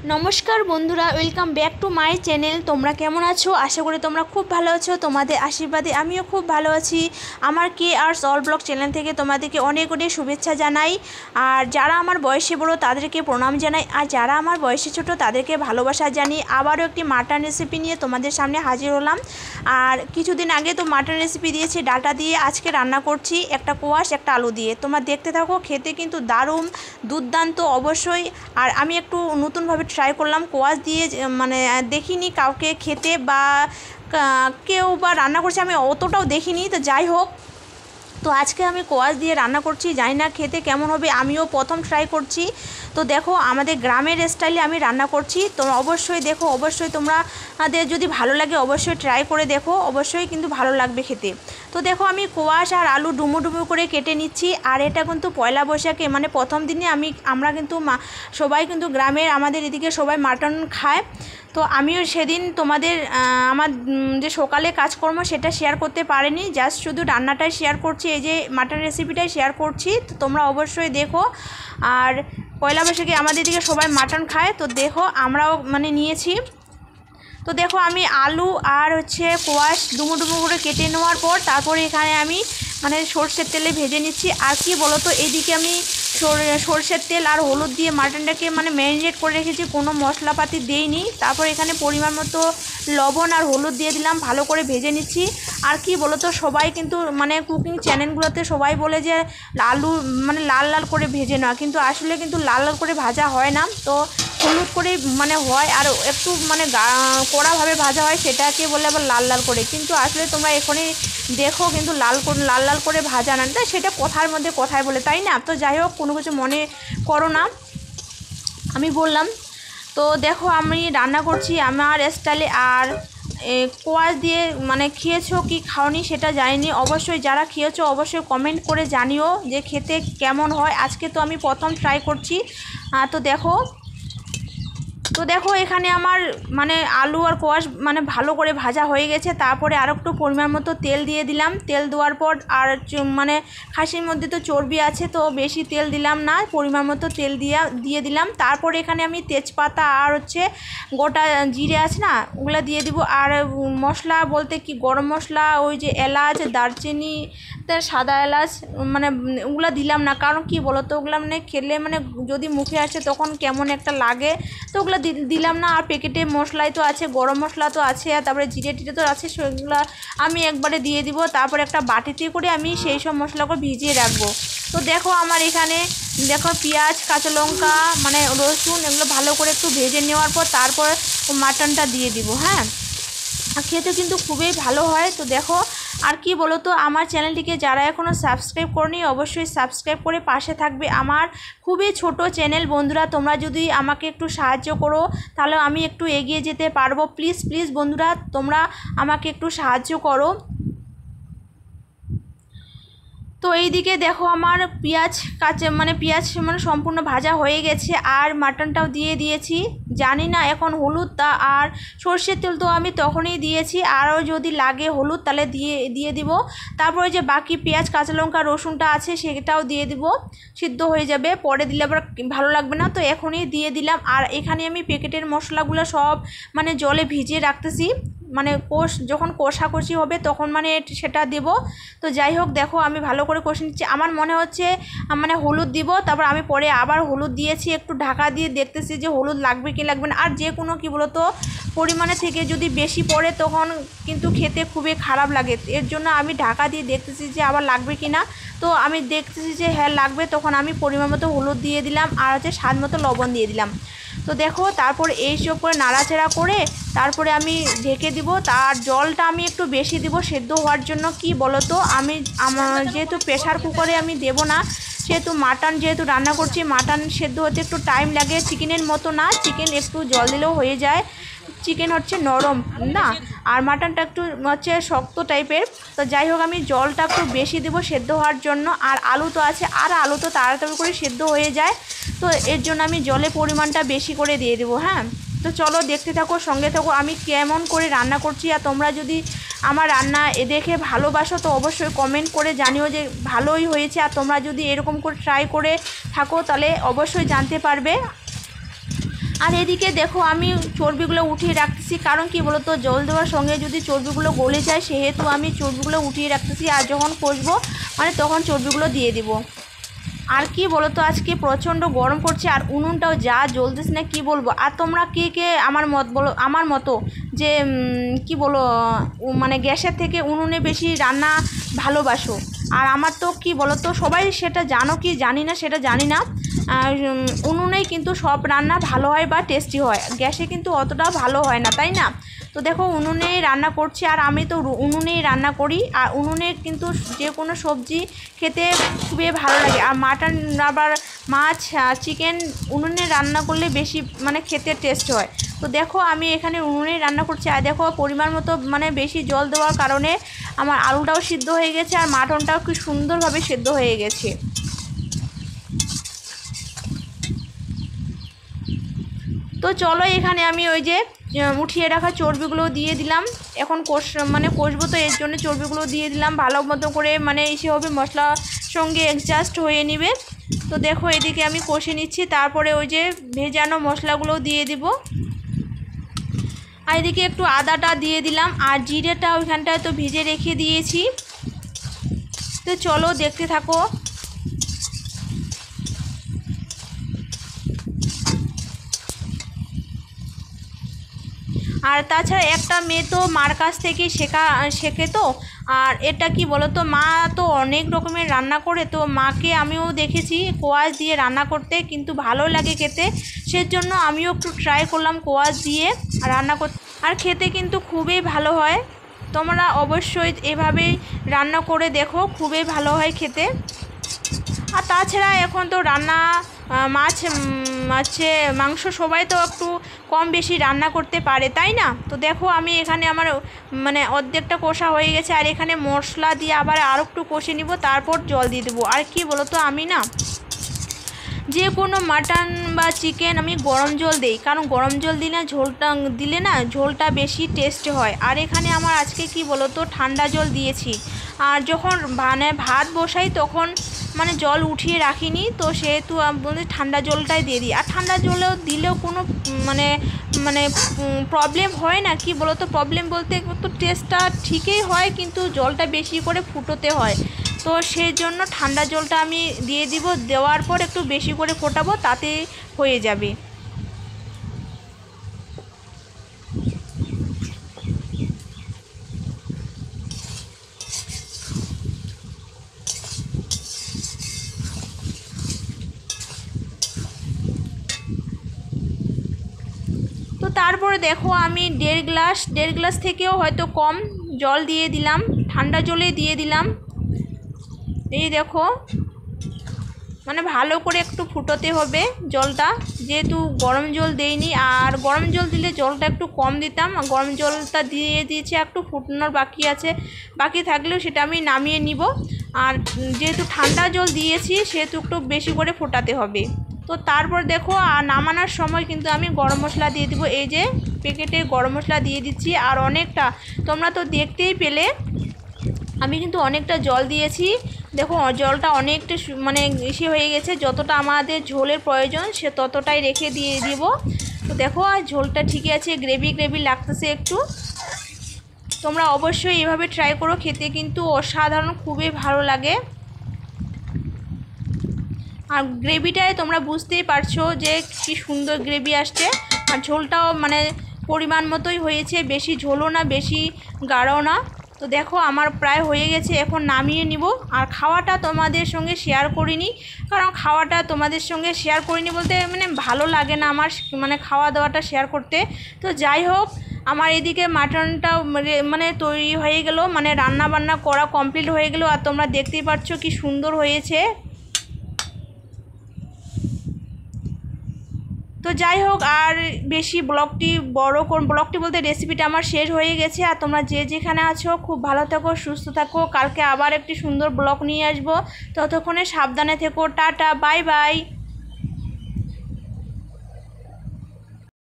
नमस्कार बंधुरा welcome back to my channel. तोमरा केमन आछो? आशा करी तोमरा खूब भालो आछो। तोमादेर आशीर्वादे आमिओ खूब भालो आछि। आमार के आर्ट्स अल ब्लग चैनल थेके तोमादेरके अनेक अनेक शुभेच्छा जानाई। और जारा आमार बयसे बड़ो तादेरके प्रणाम जानाई, और जारा आमार बयसे छोटो तादेरके भालोबासा जानिये आबारो एकटी माटन रेसिपि निये तोमादेर सामने हाजिर हलाम। और किछुदिन आगे तो माटन रेसिपि दिएछि डाटा दिए, आजके रान्ना करछि एकटा कोयाश एकटा आलू दिए। तोमरा देखते थाको, खेते किन्तु दारुण दुर्दान्त अवश्यई। और आमी एकटु नतुन भावे ट्राई करलाम कोयाश दिए, माने देखिनी काउके खेते बा केउ बा रान्ना करছে আমি অতটাও দেখিনি। তো যাই হোক, तो आज के हमें कोयाश दिए रान्ना करছি, जानी ना खेते केमन होबे, आमिও प्रथम ट्राई करছি। तो देखो आमादेर ग्रामेर स्टाइले आमी रान्ना करছি। तो अवश्यई देखो, अवश्यई तोमरादेर जोदि भालो लागे अवश्यई ट्राई करे देखो, अवश्यई किन्तु भालो लागबे खेते। तो देखो आमी कोयाश और आलू डुमो डुमो करे केटे निচ্ছি। और एटा किन्तु पयला बैशाखे माने प्रथम दिने आमरा किन्तु सबाई किन्तु ग्रामेर आमादेर एदिके सबाई माटन खाय। तो आमिও সেদিন তোমাদের আমার যে সকালে কাজকর্ম সেটা শেয়ার করতে পারিনি, জাস্ট শুধু রান্নাটাই শেয়ার করছি, এই যে মাটন রেসিপিটাই শেয়ার করছি। তো তোমরা অবশ্যই দেখো। আর পয়লা বৈশাখে আমাদের দিকে সবাই মাটন খায়, তো দেখো আমরাও মানে নিয়েছি। তো দেখো আমি আলু আর হচ্ছে কোয়াশ ডুমো ডুমো করে কেটে নেওয়ার পর তারপরে এখানে আমি মানে সরষের তেলে ভেজে নিচ্ছি। আর কি বলো তো, এদিকে আমি সরষের তেল আর হলুদ দিয়ে মাটনটাকে মানে ম্যারিনেট করে রেখেছি, কোনো মশলাপাতি দেইনি। তারপর এখানে পরিমাণ মতো লবণ আর হলুদ দিয়ে দিলাম, ভালো করে ভেজে নিচ্ছি। আর কি বলো তো, সবাই কিন্তু মানে কুকিং চ্যানেলগুলোতে সবাই বলে যে আলু মানে লাল লাল করে ভেজে নেওয়া, কিন্তু আসলে কিন্তু লাল লাল করে ভাজা হয় না। তো হলুদ করে মানে হয় আর একটু মানে কড়াভাবে ভাজা হয়, সেটাকে বলে আবার লাল লাল করে। কিন্তু আসলে তোমরা এখনই দেখো কিন্তু লাল লাল করে ভাজা না, তাই সেটা কথার মধ্যে কথায় বলে, তাই না? তো যাই হোক, কোনো কিছু মনে করো না, আমি বললাম। তো দেখো আমি রান্না করছি আমার স্টাইলে। আর কোয়াশ দিয়ে মানে খেয়েছো কি খাওনি সেটা জানিনি, অবশ্যই যারা খেয়েছো অবশ্যই কমেন্ট করে জানিও যে খেতে কেমন হয়। আজকে তো আমি প্রথম ট্রাই করছি। তো দেখো এখানে আমার মানে আলু আর কোয়াশ মানে ভালো করে ভাজা হয়ে গেছে। তারপরে আর একটু পরিমাণ মতো তেল দিয়ে দিলাম। তেল দেওয়ার পর আর মানে খাসির মধ্যে তো চর্বি আছে, তো বেশি তেল দিলাম না, পরিমাণ মতো তেল দিয়ে দিলাম। তারপরে এখানে আমি তেজপাতা আর হচ্ছে গোটা জিরে আছে না, ওগুলো দিয়ে দিব। আর মশলা বলতে কি গরম মশলা, ওই যে এলাচ, দারচিনি, সাদা এলাচ মানে ওগুলো দিলাম না, কারণ কি বলো তো ওগুলো মানে খেলে মানে যদি মুখে আসে তখন কেমন একটা লাগে, তো ওগুলো দিলাম না। আর প্যাকেটে মশলাই তো আছে, গরম মশলা তো আছে, আর তারপরে জিরে টিরে তো আছে, সেগুলো আমি একবারে দিয়ে দিব। তারপরে একটা বাটিতে করে আমি সেই সব মশলাগুলো ভিজিয়ে রাখবো। তো দেখো আমার এখানে দেখো পেঁয়াজ, কাঁচা লঙ্কা মানে রসুন এগুলো ভালো করে একটু ভেজে নেওয়ার পর তারপর মাটনটা দিয়ে দিব। হ্যাঁ, খেতে কিন্তু খুবই ভালো হয়। তো দেখো আর কি বলো তো, আমার চ্যানেলটিকে যারা এখনও সাবস্ক্রাইব করনি অবশ্যই সাবস্ক্রাইব করে পাশে থাকবে। আমার খুবই ছোট চ্যানেল বন্ধুরা, তোমরা যদি আমাকে একটু সাহায্য করো তাহলে আমি একটু এগিয়ে যেতে পারবো। প্লিজ প্লিজ বন্ধুরা, তোমরা আমাকে একটু সাহায্য করো। তো এইদিকে দেখো আমার পেঁয়াজ মানে সম্পূর্ণ ভাজা হয়ে গেছে, আর মাটনটাও দিয়ে দিয়েছি। জানি না এখন হলুদ আর সর্ষের তেল তো আমি তখনই দিয়েছি, আরও যদি লাগে হলুদ তাহলে দিয়ে দিব। তারপরে যে বাকি পেঁয়াজ, কাঁচা লঙ্কা, রসুনটা আছে সেটাও দিয়ে দিব, সিদ্ধ হয়ে যাবে, পরে দিলে আবার ভালো লাগবে না, তো এখনই দিয়ে দিলাম। আর এখানে আমি প্যাকেটের মশলাগুলো সব মানে জলে ভিজিয়ে রাখতেছি, মানে যখন কষাকষি হবে তখন মানে সেটা দেব। তো যাই হোক দেখো আমি ভালো করে কষে নিচ্ছি। আমার মনে হচ্ছে মানে হলুদ দিব, তারপর আমি পরে আবার হলুদ দিয়েছি, একটু ঢাকা দিয়ে দেখতেছি যে হলুদ লাগবে কি লাগবে না। আর যে কোনো কি বলতো পরিমাণে থেকে যদি বেশি পড়ে তখন কিন্তু খেতে খুবই খারাপ লাগে, এর জন্য আমি ঢাকা দিয়ে দেখতেছি যে আবার লাগবে কি না। তো আমি দেখতেছি যে হ্যাঁ লাগবে, তখন আমি পরিমাণ মতো হলুদ দিয়ে দিলাম আর হচ্ছে স্বাদ মতো লবণ দিয়ে দিলাম। তো দেখো তারপর এইসব করে নাড়াচাড়া করে তারপরে আমি ঢেকে দিব। তার জলটা আমি একটু বেশি দিব সেদ্ধ হওয়ার জন্য। কি বলো তো, আমার যেহেতু প্রেশার কুকারে আমি দেব না, সেহেতু মাটন যেহেতু রান্না করছি, মাটন সেদ্ধ হতে একটু টাইম লাগে, চিকেনের মতো না, চিকেন একটু জল দিলেও হয়ে যায়, চিকেন হচ্ছে নরম না, আর মাটনটা একটু হচ্ছে শক্ত টাইপের। তো যাই হোক আমি জলটা একটু বেশি দেবো সেদ্ধ হওয়ার জন্য। আর আলু তো আছে, আর আলু তো তাড়াতাড়ি করে সেদ্ধ হয়ে যায়, তো এর জন্য আমি জলের পরিমাণটা বেশি করে দিয়ে দেবো। হ্যাঁ, তো চলো দেখতে থাকো, সঙ্গে থাকো আমি কেমন করে রান্না করছি। আর তোমরা যদি আমার রান্না দেখে ভালোবাসো তো অবশ্যই কমেন্ট করে জানিও যে ভালোই হয়েছে। আর তোমরা যদি এরকম করে ট্রাই করে থাকো তাহলে অবশ্যই জানতে পারবে। আর এদিকে দেখো আমি চর্বিগুলো উঠিয়ে রাখতেছি, কারণ কি বলো তো জল দেওয়ার সঙ্গে যদি চর্বিগুলো গলে যায় সেহেতু আমি চর্বিগুলো উঠিয়ে রাখতেছি, আর যখন কষবো মানে তখন চর্বিগুলো দিয়ে দিব। আর কি বলো তো আজকে প্রচণ্ড গরম করছে আর উনুনটাও যা জ্বলতেছে না কি বলবো। আর তোমরা কে কে আমার আমার মতো যে কি বলো মানে গ্যাসের থেকে উনুনে বেশি রান্না ভালোবাসো। আর আমার তো কি বলো তো সবাই সেটা জানো কি জানি না সেটা জানি না, উনুনেই কিন্তু সব রান্না ভালো হয় বা টেস্টি হয়, গ্যাসে কিন্তু অতটা ভালো হয় না, তাই না? তো দেখো উনুনেই রান্না করছি, আর আমি তো উনুনেই রান্না করি। আর উনুনে কিন্তু যে কোনো সবজি খেতে খুবই ভালো লাগে। আর মাটন আবার মাছ চিকেন উনুনে রান্না করলে বেশি মানে খেতে টেস্ট হয়। তো দেখো আমি এখানে উনুনেই রান্না করছি। আর দেখো পরিমাণ মতো মানে বেশি জল দেওয়ার কারণে আমার আলুটাও সিদ্ধ হয়ে গেছে আর মাটনটাও খুব সুন্দরভাবে সিদ্ধ হয়ে গেছে। তো চলো এখানে আমি ওই যে উঠিয়ে রাখা চর্বিগুলো দিয়ে দিলাম। এখন কষবো, তো এর জন্য চর্বিগুলো দিয়ে দিলাম, ভালো মতো করে মানে এসে হবে মশলার সঙ্গে অ্যাডজাস্ট হয়ে নেবে। তো দেখো এদিকে আমি কষে নিচ্ছি, তারপরে ওই যে ভেজানো মশলাগুলো দিয়ে দিব। আর এদিকে একটু আদাটা দিয়ে দিলাম, আর জিরেটা ওইখানটায় তো ভেজে রেখে দিয়েছি। তো চলো দেখতে থাকো। আর তাছাড়া একটা মেয়ে তো মার কাছ থেকে শেখে তো। আর এটা কি বলো তো মা তো অনেক রকমের রান্না করে, তো মাকে আমিও দেখেছি কোয়াশ দিয়ে রান্না করতে, কিন্তু ভালো লাগে খেতে, সেজন্য আমিও একটু ট্রাই করলাম কোয়াশ দিয়ে রান্না করতে। আর খেতে কিন্তু খুবই ভালো হয়, তোমরা অবশ্যই এভাবেই রান্না করে দেখো, খুবই ভালো হয় খেতে। আর তাছাড়া এখন তো রান্না মাংস সবাই তো একটু কম বেশি রান্না করতে পারে, তাই না? তো দেখো আমি এখানে আমার মানে অর্ধেকটা কষা হয়ে গেছে, আর এখানে মশলা দিয়ে আবার আরও একটু কষে নিব, তারপর জল দিয়ে দেবো। আর কি বলো তো আমি না যে কোনো মাটন বা চিকেন আমি গরম জল দেই, কারণ গরম জল দিলে না ঝোলটা বেশি টেস্ট হয়। আর এখানে আমার আজকে কি বলো তো ঠান্ডা জল দিয়েছি, আর যখন মানে ভাত বসাই তখন মানে জল উঠিয়ে রাখিনি, তো সেহেতু আমি ঠান্ডা জলটাই দিয়ে দিই। আর ঠান্ডা জলেও দিলেও কোনো মানে মানে প্রবলেম হয় না, কি বলো তো প্রবলেম বলতে তো টেস্টটা ঠিকই হয়, কিন্তু জলটা বেশি করে ফুটোতে হয়। তো সেই জন্য ঠান্ডা জলটা আমি দিয়ে দিব, দেওয়ার পর একটু বেশি করে ফোটাবো, তাতে হয়ে যাবে। তো তারপরে দেখো আমি দেড় গ্লাস থেকেও হয়তো কম জল দিয়ে দিলাম, ঠান্ডা জলে দিয়ে দিলাম। এই দেখো মানে ভালো করে একটু ফুটোতে হবে জলটা, যেহেতু গরম জল দেইনি। আর গরম জল দিলে জলটা একটু কম দিতাম, গরম জলটা দিয়ে দিয়েছি, একটু ফুটানোর বাকি থাকলেও সেটা আমি নামিয়ে নিব। আর যেহেতু ঠান্ডা জল দিয়েছি সেহেতু একটু বেশি করে ফোটাতে হবে। তো তারপর দেখো আর নামানোর সময় কিন্তু আমি গরম মশলা দিয়ে দিব, এই যে প্যাকেটে গরম মশলা দিয়ে দিচ্ছি। আর অনেকটা তোমরা তো দেখতেই পেলে আমি কিন্তু অনেকটা জল দিয়েছি, দেখো জলটা অনেকটা মানে বেশি হয়ে গেছে, যতটা আমাদের ঝোলের প্রয়োজন সে ততটাই রেখে দিয়ে দিব। তো দেখো আর ঝোলটা ঠিকই আছে, গ্রেভি লাগতেছে একটু। তোমরা অবশ্যই এভাবে ট্রাই করো, খেতে কিন্তু অসাধারণ খুবই ভালো লাগে। আর গ্রেভিটায় তোমরা বুঝতেই পারছো যে কি সুন্দর গ্রেভি আসছে, আর ঝোলটাও মানে পরিমাণ মতোই হয়েছে, বেশি ঝোলও না বেশি গাঢ়ও না। তো দেখো আমার প্রায় হয়ে গেছে, এখন নামিয়ে নিব। আর খাওয়াটা তোমাদের সঙ্গে শেয়ার করিনি, কারণ খাওয়াটা তোমাদের সঙ্গে শেয়ার করিনি বলতে মানে ভালো লাগে না আমার মানে খাওয়া দাওয়াটা শেয়ার করতে। তো যাই হোক আমার এদিকে মাটনটাও মানে তৈরি হয়ে গেল, মানে রান্না বান্না করা কমপ্লিট হয়ে গেল। আর তোমরা দেখতেই পাচ্ছ কি সুন্দর হয়েছে। তো যাই হোক আর বেশি ব্লগটি বলতে রেসিপিটা আমার শেষ হয়ে গেছে। আর তোমরা যে যেখানে আছো খুব ভালো থাকো, সুস্থ থাকো, কালকে আবার একটি সুন্দর ব্লগ নিয়ে আসবো। ততক্ষণে সাবধানে থেকো, টাটা, বাই বাই।